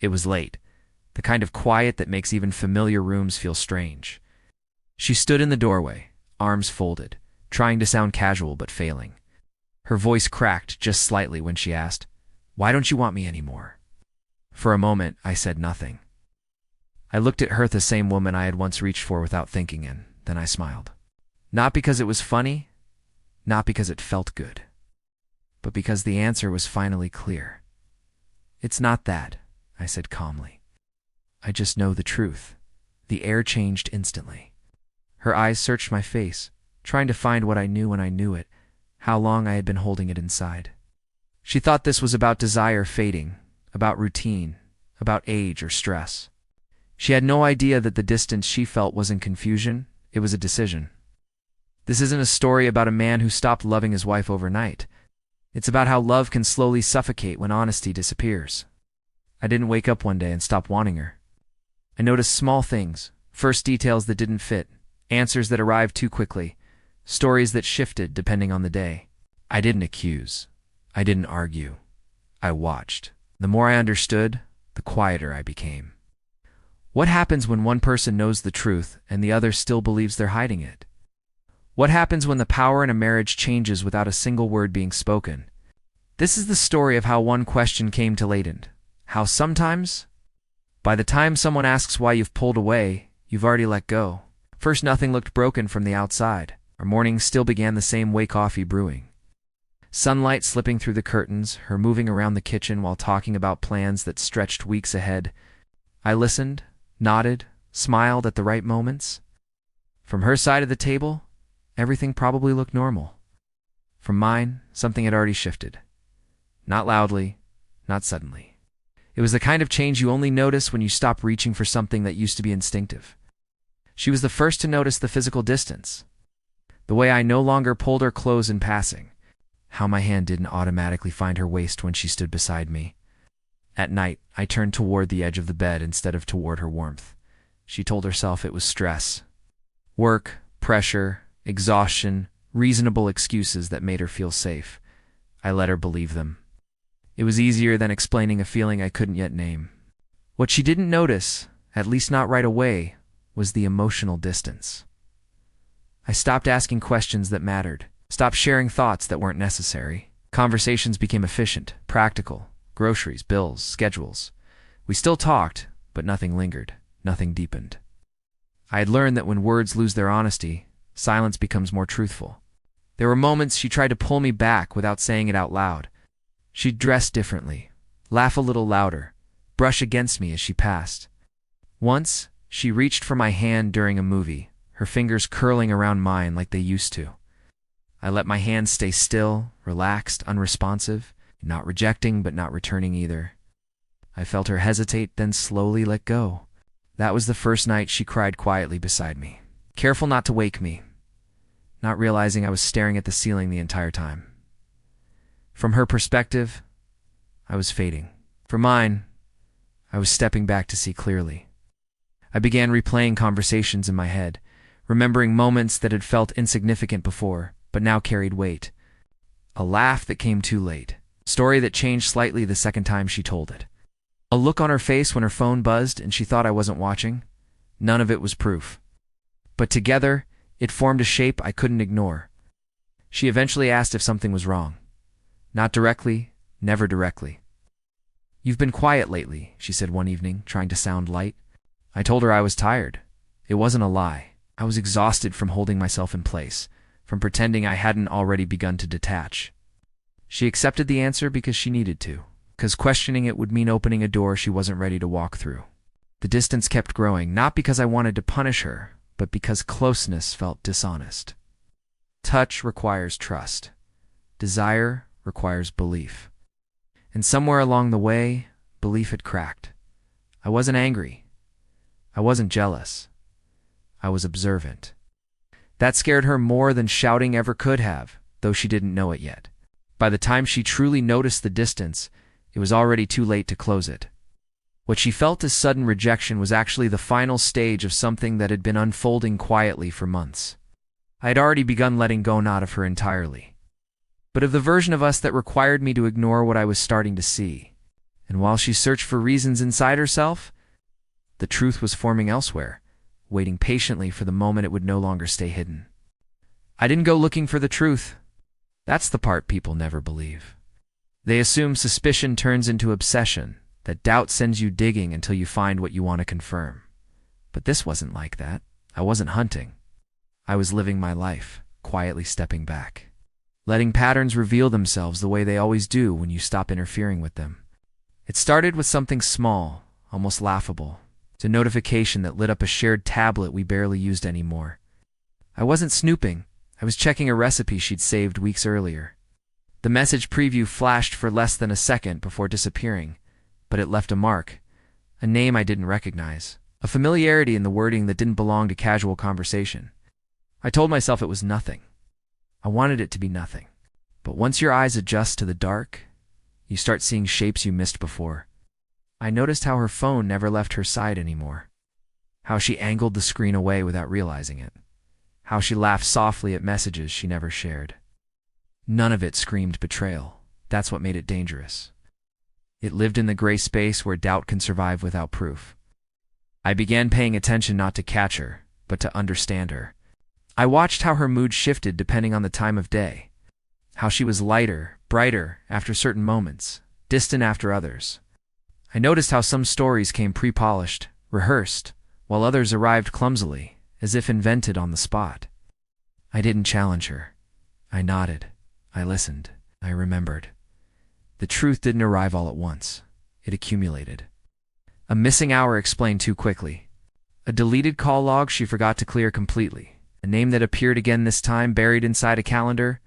It was late, the kind of quiet that makes even familiar rooms feel strange. She stood in the doorway, arms folded, trying to sound casual but failing. Her voice cracked just slightly when she asked, "Why don't you want me anymore?" For a moment, I said nothing. I looked at her, the same woman I had once reached for without thinking, and then I smiled. Not because it was funny, not because it felt good, but because the answer was finally clear. "It's not that," I said calmly. "I just know the truth." The air changed instantly. Her eyes searched my face, trying to find what I knew when I knew it, how long I had been holding it inside. She thought this was about desire fading, about routine, about age or stress. She had no idea that the distance she felt wasn't confusion, it was a decision. This isn't a story about a man who stopped loving his wife overnight. It's about how love can slowly suffocate when honesty disappears. I didn't wake up one day and stop wanting her. I noticed small things, first details that didn't fit, answers that arrived too quickly, stories that shifted depending on the day. I didn't accuse. I didn't argue. I watched. The more I understood, the quieter I became. What happens when one person knows the truth and the other still believes they're hiding it? What happens when the power in a marriage changes without a single word being spoken? This is the story of how one question came to latent. How sometimes, by the time someone asks why you've pulled away, you've already let go. First, nothing looked broken from the outside. Our mornings still began the same way, coffee brewing. Sunlight slipping through the curtains, her moving around the kitchen while talking about plans that stretched weeks ahead. I listened, nodded, smiled at the right moments. From her side of the table, everything probably looked normal. From mine, something had already shifted. Not loudly, not suddenly. It was the kind of change you only notice when you stop reaching for something that used to be instinctive. She was the first to notice the physical distance. The way I no longer pulled her clothes in passing. How my hand didn't automatically find her waist when she stood beside me. At night, I turned toward the edge of the bed instead of toward her warmth. She told herself it was stress. Work, pressure, exhaustion, reasonable excuses that made her feel safe. I let her believe them. It was easier than explaining a feeling I couldn't yet name. What she didn't notice, at least not right away, was the emotional distance. I stopped asking questions that mattered, stopped sharing thoughts that weren't necessary. Conversations became efficient, practical. Groceries, bills, schedules. We still talked, but nothing lingered, nothing deepened. I had learned that when words lose their honesty, silence becomes more truthful. There were moments she tried to pull me back without saying it out loud. She'd dress differently, laugh a little louder, brush against me as she passed. Once, she reached for my hand during a movie, her fingers curling around mine like they used to. I let my hand stay still, relaxed, unresponsive, not rejecting but not returning either. I felt her hesitate, then slowly let go. That was the first night she cried quietly beside me, careful not to wake me, not realizing I was staring at the ceiling the entire time. From her perspective, I was fading. For mine, I was stepping back to see clearly. I began replaying conversations in my head, remembering moments that had felt insignificant before, but now carried weight. A laugh that came too late. Story that changed slightly the second time she told it. A look on her face when her phone buzzed and she thought I wasn't watching. None of it was proof. But together, it formed a shape I couldn't ignore. She eventually asked if something was wrong. Not directly, never directly. "You've been quiet lately," she said one evening, trying to sound light. I told her I was tired. It wasn't a lie. I was exhausted from holding myself in place, from pretending I hadn't already begun to detach. She accepted the answer because she needed to, because questioning it would mean opening a door she wasn't ready to walk through. The distance kept growing, not because I wanted to punish her, but because closeness felt dishonest. Touch requires trust. Desire requires belief. And somewhere along the way, belief had cracked. I wasn't angry. I wasn't jealous. I was observant. That scared her more than shouting ever could have, though she didn't know it yet. By the time she truly noticed the distance, it was already too late to close it. What she felt as sudden rejection was actually the final stage of something that had been unfolding quietly for months. I had already begun letting go, not of her entirely, but of the version of us that required me to ignore what I was starting to see. And while she searched for reasons inside herself, the truth was forming elsewhere, waiting patiently for the moment it would no longer stay hidden. I didn't go looking for the truth. That's the part people never believe. They assume suspicion turns into obsession, that doubt sends you digging until you find what you want to confirm. But this wasn't like that. I wasn't hunting. I was living my life, quietly stepping back, letting patterns reveal themselves the way they always do when you stop interfering with them. It started with something small, almost laughable. It's a notification that lit up a shared tablet we barely used anymore. I wasn't snooping. I was checking a recipe she'd saved weeks earlier. The message preview flashed for less than a second before disappearing, but it left a mark, a name I didn't recognize, a familiarity in the wording that didn't belong to casual conversation. I told myself it was nothing. I wanted it to be nothing. But once your eyes adjust to the dark, you start seeing shapes you missed before. I noticed how her phone never left her side anymore, how she angled the screen away without realizing it, how she laughed softly at messages she never shared. None of it screamed betrayal. That's what made it dangerous. It lived in the gray space where doubt can survive without proof. I began paying attention not to catch her, but to understand her. I watched how her mood shifted depending on the time of day, how she was lighter, brighter after certain moments, distant after others. I noticed how some stories came pre-polished, rehearsed, while others arrived clumsily, as if invented on the spot. I didn't challenge her. I nodded. I listened. I remembered. The truth didn't arrive all at once. It accumulated. A missing hour explained too quickly. A deleted call log she forgot to clear completely. A name that appeared again this time buried inside a calendar.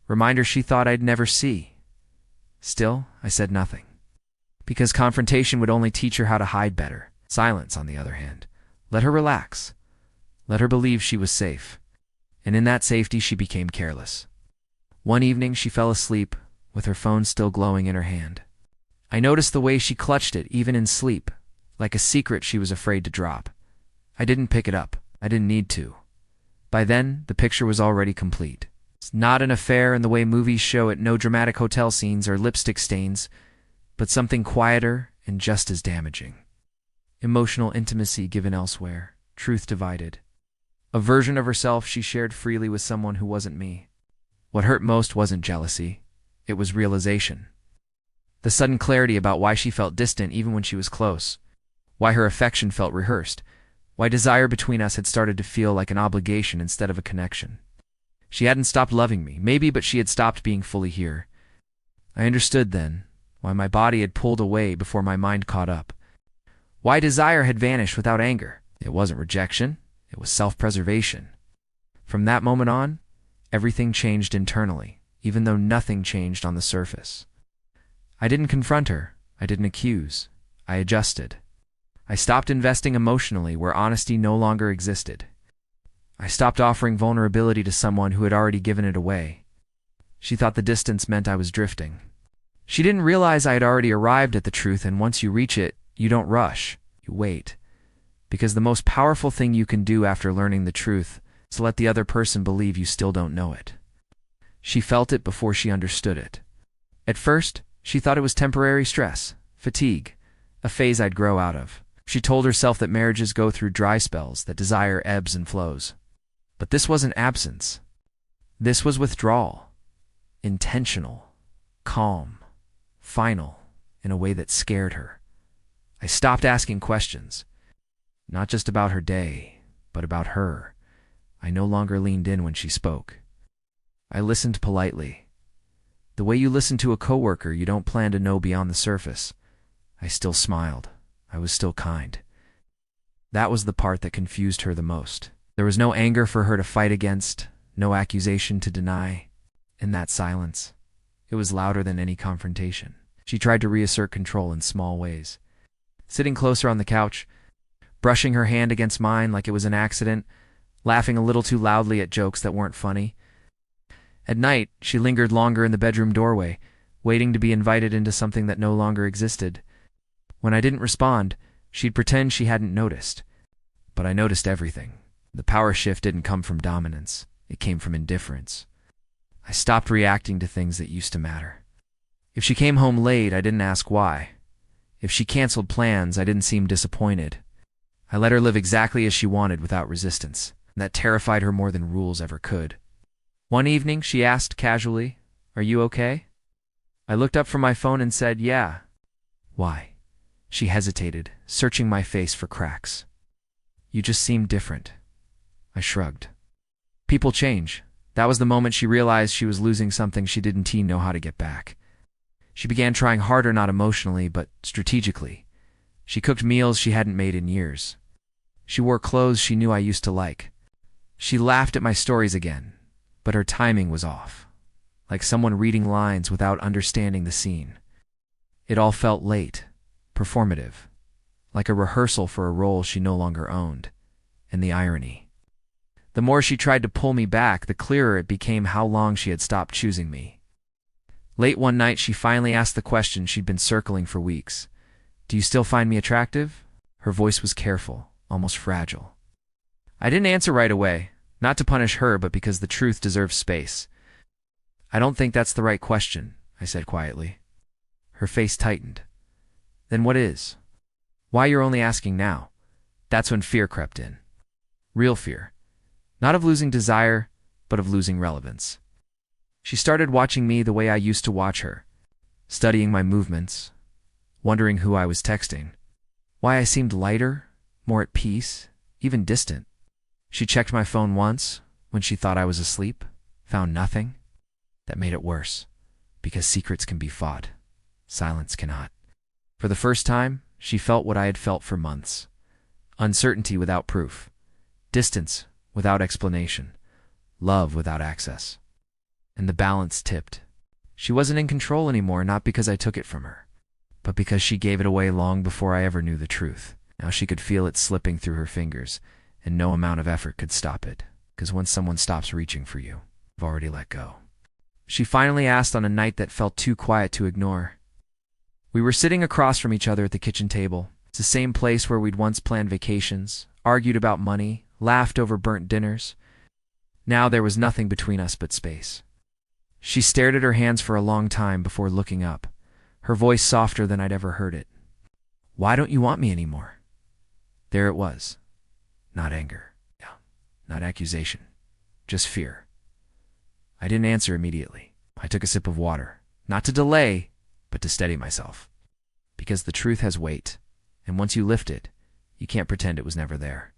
Reminder she thought I'd never see. Still, I said nothing. Because confrontation would only teach her how to hide better. Silence, on the other hand. Let her relax. Let her believe she was safe. And in that safety she became careless. One evening she fell asleep, with her phone still glowing in her hand. I noticed the way she clutched it even in sleep, like a secret she was afraid to drop. I didn't pick it up. I didn't need to. By then, the picture was already complete. It's not an affair in the way movies show it, no dramatic hotel scenes or lipstick stains, but something quieter and just as damaging. Emotional intimacy given elsewhere, truth divided. A version of herself she shared freely with someone who wasn't me. What hurt most wasn't jealousy. It was realization. The sudden clarity about why she felt distant even when she was close. Why her affection felt rehearsed. Why desire between us had started to feel like an obligation instead of a connection. She hadn't stopped loving me, maybe, but she had stopped being fully here. I understood then why my body had pulled away before my mind caught up. Why desire had vanished without anger. It wasn't rejection. It was self-preservation. From that moment on, everything changed internally, even though nothing changed on the surface. I didn't confront her. I didn't accuse. I adjusted. I stopped investing emotionally where honesty no longer existed. I stopped offering vulnerability to someone who had already given it away. She thought the distance meant I was drifting. She didn't realize I had already arrived at the truth, and once you reach it, you don't rush. You wait. Because the most powerful thing you can do after learning the truth is let the other person believe you still don't know it. She felt it before she understood it. At first, she thought it was temporary stress, fatigue, a phase I'd grow out of. She told herself that marriages go through dry spells, that desire ebbs and flows. But this wasn't absence. This was withdrawal. Intentional, calm, final, in a way that scared her. I stopped asking questions. Not just about her day, but about her. I no longer leaned in when she spoke. I listened politely. The way you listen to a coworker you don't plan to know beyond the surface. I still smiled. I was still kind. That was the part that confused her the most. There was no anger for her to fight against, no accusation to deny. In that silence, it was louder than any confrontation. She tried to reassert control in small ways. Sitting closer on the couch, brushing her hand against mine like it was an accident, laughing a little too loudly at jokes that weren't funny. At night, she lingered longer in the bedroom doorway, waiting to be invited into something that no longer existed. When I didn't respond, she'd pretend she hadn't noticed. But I noticed everything. The power shift didn't come from dominance. It came from indifference. I stopped reacting to things that used to matter. If she came home late, I didn't ask why. If she canceled plans, I didn't seem disappointed. I let her live exactly as she wanted without resistance. That terrified her more than rules ever could. One evening, she asked casually, "Are you okay?" I looked up from my phone and said, "Yeah." "Why?" She hesitated, searching my face for cracks. "You just seem different." I shrugged. People change. That was the moment she realized she was losing something she didn't know how to get back. She began trying harder, not emotionally, but strategically. She cooked meals she hadn't made in years. She wore clothes she knew I used to like. She laughed at my stories again, but her timing was off, like someone reading lines without understanding the scene. It all felt late, performative, like a rehearsal for a role she no longer owned. And the irony. The more she tried to pull me back, the clearer it became how long she had stopped choosing me. Late one night, she finally asked the question she'd been circling for weeks. "Do you still find me attractive?" Her voice was careful, almost fragile. I didn't answer right away, not to punish her, but because the truth deserves space. "I don't think that's the right question," I said quietly. Her face tightened. "Then what is? Why you're only asking now?" That's when fear crept in. Real fear. Not of losing desire, but of losing relevance. She started watching me the way I used to watch her, studying my movements, wondering who I was texting, why I seemed lighter, more at peace, even distant. She checked my phone once, when she thought I was asleep, found nothing. That made it worse, because secrets can be fought. Silence cannot. For the first time, she felt what I had felt for months. Uncertainty without proof. Distance without explanation. Love without access. And the balance tipped. She wasn't in control anymore, not because I took it from her, but because she gave it away long before I ever knew the truth. Now she could feel it slipping through her fingers, and no amount of effort could stop it, because once someone stops reaching for you, you've already let go. She finally asked on a night that felt too quiet to ignore. We were sitting across from each other at the kitchen table. It's the same place where we'd once planned vacations, argued about money, laughed over burnt dinners. Now there was nothing between us but space. She stared at her hands for a long time before looking up, her voice softer than I'd ever heard it. "Why don't you want me anymore?" There it was. Not anger. Not accusation. Just fear. I didn't answer immediately. I took a sip of water, not to delay, but to steady myself. Because the truth has weight, and once you lift it, you can't pretend it was never there.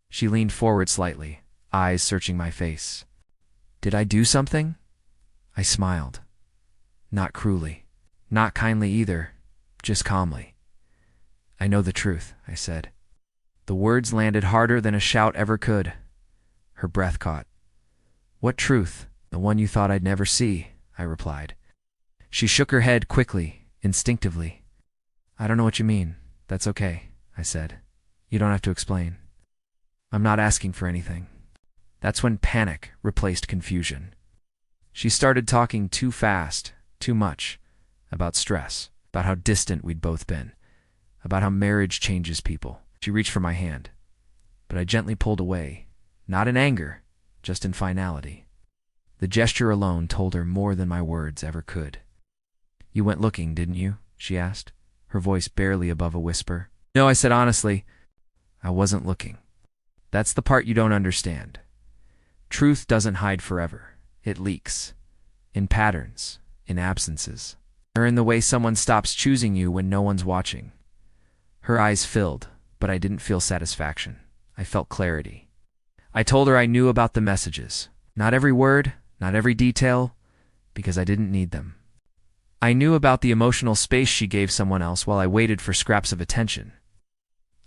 She leaned forward slightly, eyes searching my face. "Did I do something?" I smiled. Not cruelly, not kindly either, just calmly. "I know the truth," I said. The words landed harder than a shout ever could. Her breath caught. "What truth? The one you thought I'd never see," I replied. She shook her head quickly, instinctively. "I don't know what you mean. That's okay," I said. "You don't have to explain." "I'm not asking for anything." That's when panic replaced confusion. She started talking too fast, too much, about stress, about how distant we'd both been, about how marriage changes people. She reached for my hand, but I gently pulled away, not in anger, just in finality. The gesture alone told her more than my words ever could. "You went looking, didn't you?" she asked, her voice barely above a whisper. "No," I said honestly. "I wasn't looking." That's the part you don't understand. Truth doesn't hide forever. It leaks. In patterns, in absences, or in the way someone stops choosing you when no one's watching. Her eyes filled, but I didn't feel satisfaction. I felt clarity. I told her I knew about the messages. Not every word, not every detail, because I didn't need them. I knew about the emotional space she gave someone else while I waited for scraps of attention.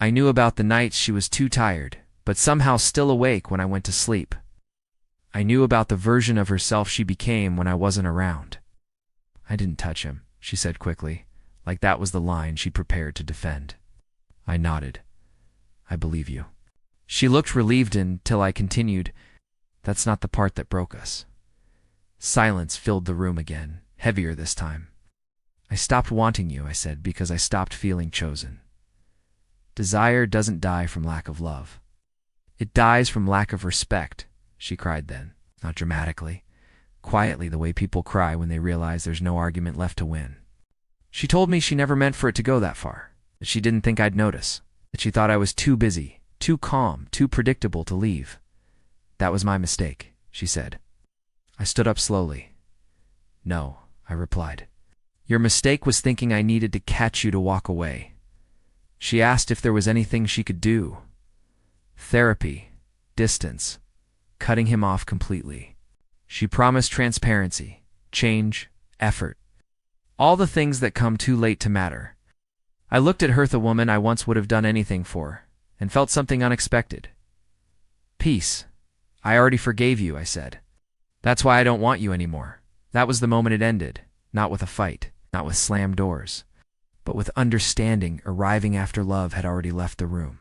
I knew about the nights she was too tired, but somehow still awake when I went to sleep. I knew about the version of herself she became when I wasn't around. "I didn't touch him," she said quickly, like that was the line she'd prepared to defend. I nodded. "I believe you." She looked relieved until I continued, "That's not the part that broke us." Silence filled the room again, heavier this time. "I stopped wanting you," I said, "because I stopped feeling chosen." Desire doesn't die from lack of love. It dies from lack of respect, she cried then, not dramatically, quietly the way people cry when they realize there's no argument left to win. She told me she never meant for it to go that far, that she didn't think I'd notice, that she thought I was too busy, too calm, too predictable to leave. That was my mistake, she said. I stood up slowly. No, I replied. Your mistake was thinking I needed to catch you to walk away. She asked if there was anything she could do. Therapy, distance, cutting him off completely. She promised transparency, change, effort. All the things that come too late to matter. I looked at her, the woman I once would have done anything for, and felt something unexpected. Peace. I already forgave you, I said. That's why I don't want you anymore. That was the moment it ended, not with a fight, not with slammed doors, but with understanding arriving after love had already left the room.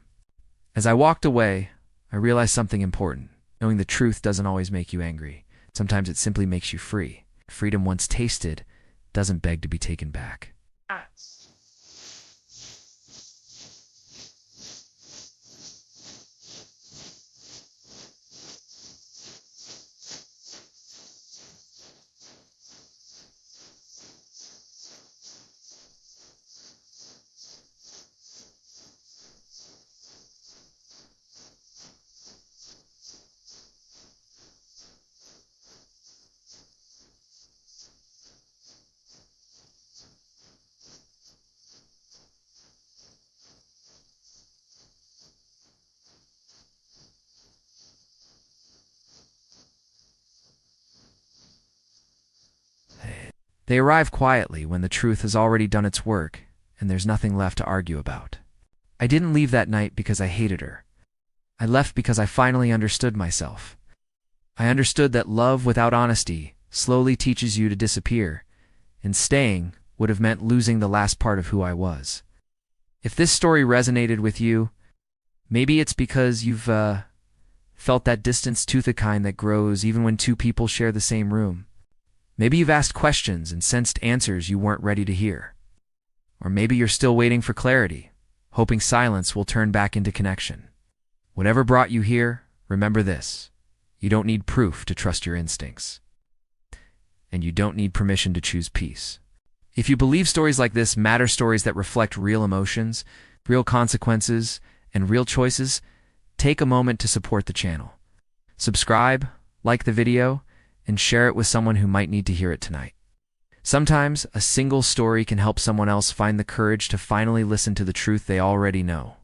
As I walked away, I realized something important. Knowing the truth doesn't always make you angry. Sometimes it simply makes you free. Freedom once tasted doesn't beg to be taken back. They arrive quietly when the truth has already done its work and there's nothing left to argue about. I didn't leave that night because I hated her. I left because I finally understood myself. I understood that love without honesty slowly teaches you to disappear, and staying would have meant losing the last part of who I was. If this story resonated with you, maybe it's because you've felt that distance too, the kind that grows even when two people share the same room. Maybe you've asked questions and sensed answers you weren't ready to hear. Or maybe you're still waiting for clarity, hoping silence will turn back into connection. Whatever brought you here, remember this. You don't need proof to trust your instincts. And you don't need permission to choose peace. If you believe stories like this matter, stories that reflect real emotions, real consequences, and real choices, take a moment to support the channel. Subscribe, like the video, and share it with someone who might need to hear it tonight. Sometimes a single story can help someone else find the courage to finally listen to the truth they already know.